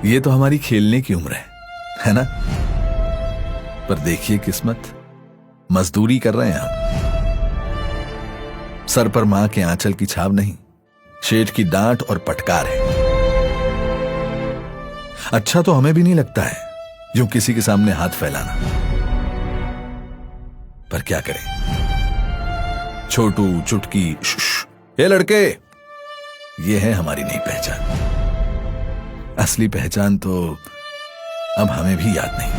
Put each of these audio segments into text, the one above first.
ये तो हमारी खेलने की उम्र है ना? पर देखिए किस्मत, मजदूरी कर रहे हैं हम। सर पर मां के आंचल की छाव नहीं, शेठ की डांट और पटकार है। अच्छा तो हमें भी नहीं लगता है यूं किसी के सामने हाथ फैलाना, पर क्या करें, छोटू चुटकी ये लड़के, ये है हमारी नई पहचान। असली पहचान तो अब हमें भी याद नहीं।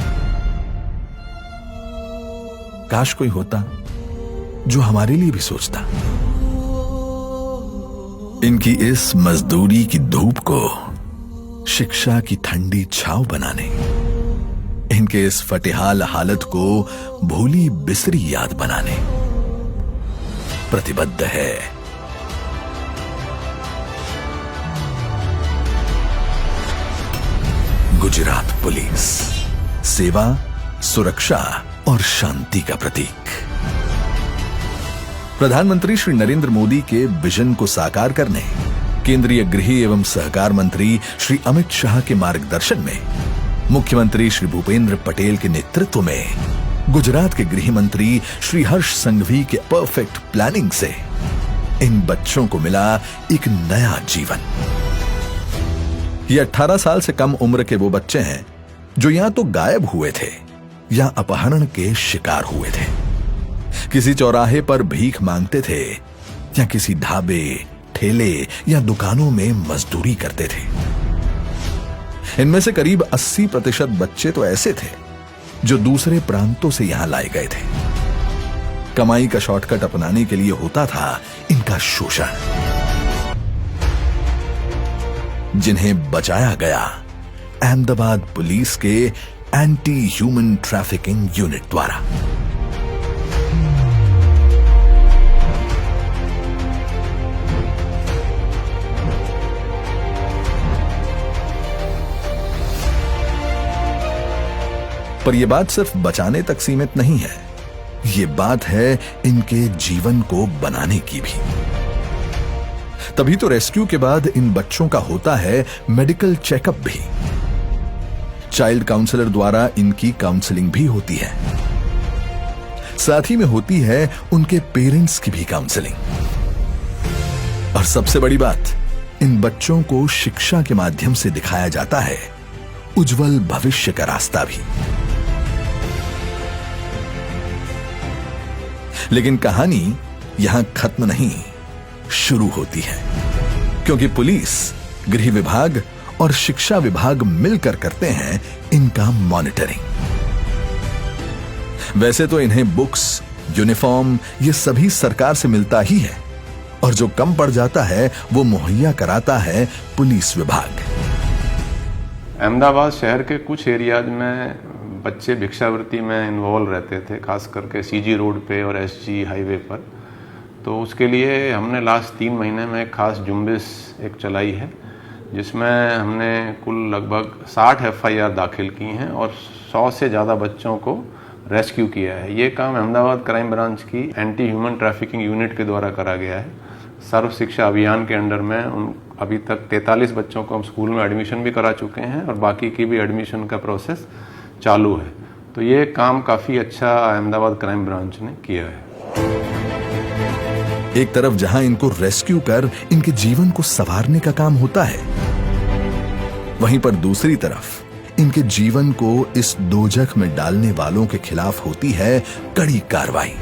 काश कोई होता जो हमारे लिए भी सोचता। इनकी इस मजदूरी की धूप को शिक्षा की ठंडी छांव बनाने, इनके इस फटेहाल हालत को भूली बिसरी याद बनाने प्रतिबद्ध है गुजरात पुलिस। सेवा, सुरक्षा और शांति का प्रतीक। प्रधानमंत्री श्री नरेंद्र मोदी के विजन को साकार करने केंद्रीय गृह एवं सहकार मंत्री श्री अमित शाह के मार्गदर्शन में, मुख्यमंत्री श्री भूपेंद्र पटेल के नेतृत्व में, गुजरात के गृह मंत्री श्री हर्ष संघवी के परफेक्ट प्लानिंग से इन बच्चों को मिला एक नया जीवन। ये 18 साल से कम उम्र के वो बच्चे हैं जो या तो गायब हुए थे या अपहरण के शिकार हुए थे, किसी चौराहे पर भीख मांगते थे या किसी ढाबे, ठेले या दुकानों में मजदूरी करते थे। इनमें से करीब 80% बच्चे तो ऐसे थे जो दूसरे प्रांतों से यहां लाए गए थे। कमाई का शॉर्टकट अपनाने के लिए होता था इनका शोषण, जिन्हें बचाया गया अहमदाबाद पुलिस के एंटी ह्यूमन ट्रैफिकिंग यूनिट द्वारा। पर यह बात सिर्फ बचाने तक सीमित नहीं है, यह बात है इनके जीवन को बनाने की भी। तभी तो रेस्क्यू के बाद इन बच्चों का होता है मेडिकल चेकअप भी। चाइल्ड काउंसलर द्वारा इनकी काउंसलिंग भी होती है, साथ ही में होती है उनके पेरेंट्स की भी काउंसलिंग। और सबसे बड़ी बात, इन बच्चों को शिक्षा के माध्यम से दिखाया जाता है उज्जवल भविष्य का रास्ता भी। लेकिन कहानी यहां खत्म नहीं, शुरू होती है, क्योंकि पुलिस, गृह विभाग और शिक्षा विभाग मिलकर करते हैं इनका मॉनिटरिंग। वैसे तो इन्हें बुक्स, यूनिफॉर्म ये सभी सरकार से मिलता ही है, और जो कम पड़ जाता है वो मुहैया कराता है पुलिस विभाग। अहमदाबाद शहर के कुछ एरियाज में बच्चे भिक्षावृत्ति में इन्वॉल्व रहते थे, खास करके सीजी रोड पे और एसजी हाईवे पर। तो उसके लिए हमने लास्ट 3 महीने में एक खास जुम्बिश एक चलाई है, जिसमें हमने कुल लगभग 60 FIR दाखिल की हैं और 100 से ज़्यादा बच्चों को रेस्क्यू किया है। ये काम अहमदाबाद क्राइम ब्रांच की एंटी ह्यूमन ट्रैफिकिंग यूनिट के द्वारा करा गया है। सर्व शिक्षा अभियान के अंडर में अभी तक 43 बच्चों को हम स्कूल में एडमिशन भी करा चुके हैं और बाकी की भी एडमिशन का प्रोसेस चालू है। तो ये काम काफ़ी अच्छा अहमदाबाद क्राइम ब्रांच ने किया है। एक तरफ जहां इनको रेस्क्यू कर इनके जीवन को संवारने का काम होता है, वहीं पर दूसरी तरफ इनके जीवन को इस दोजख में डालने वालों के खिलाफ होती है कड़ी कार्रवाई।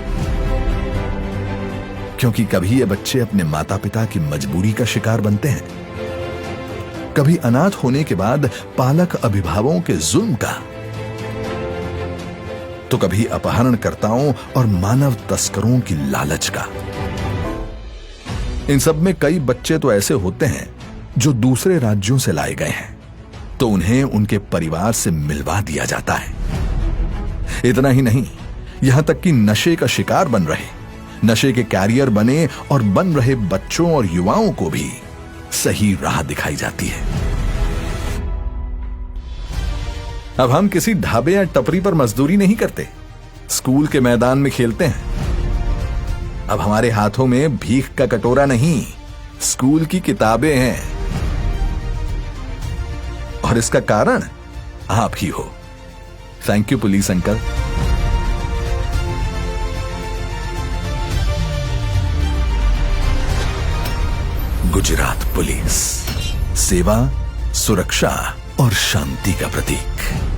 क्योंकि कभी ये बच्चे अपने माता पिता की मजबूरी का शिकार बनते हैं, कभी अनाथ होने के बाद पालक अभिभावकों के जुल्म का, तो कभी अपहरणकर्ताओं और मानव तस्करों की लालच का। इन सब में कई बच्चे तो ऐसे होते हैं जो दूसरे राज्यों से लाए गए हैं, तो उन्हें उनके परिवार से मिलवा दिया जाता है। इतना ही नहीं, यहां तक कि नशे का शिकार बन रहे, नशे के कैरियर बने और बन रहे बच्चों और युवाओं को भी सही राह दिखाई जाती है। अब हम किसी ढाबे या टपरी पर मजदूरी नहीं करते, स्कूल के मैदान में खेलते हैं। अब हमारे हाथों में भीख का कटोरा नहीं, स्कूल की किताबें हैं। और इसका कारण आप ही हो। Thank you police uncle. Gujarat police, सेवा, सुरक्षा और शांति का प्रतीक।